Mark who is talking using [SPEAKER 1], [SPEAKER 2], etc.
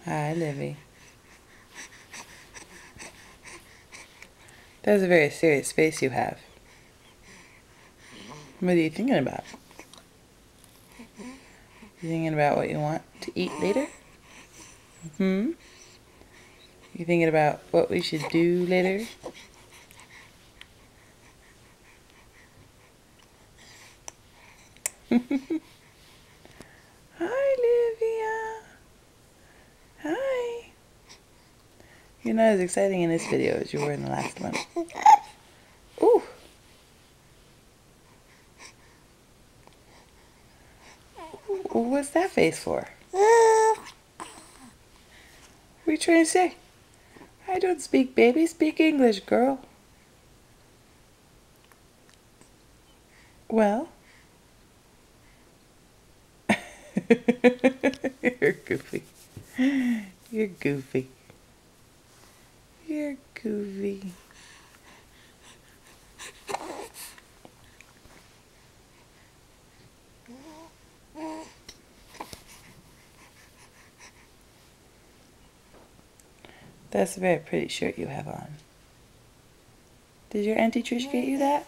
[SPEAKER 1] Hi, Livy. That's a very serious face you have. What are you thinking about? You thinking about what you want to eat later? You thinking about what we should do later? Hi, Livia. Hi. You're not as exciting in this video as you were in the last one. Ooh. What's that face for? What are you trying to say? I don't speak baby, speak English, girl. Well. You're goofy. You're goofy. You're goofy. That's a very pretty shirt you have on. Did your Auntie Trish get you that?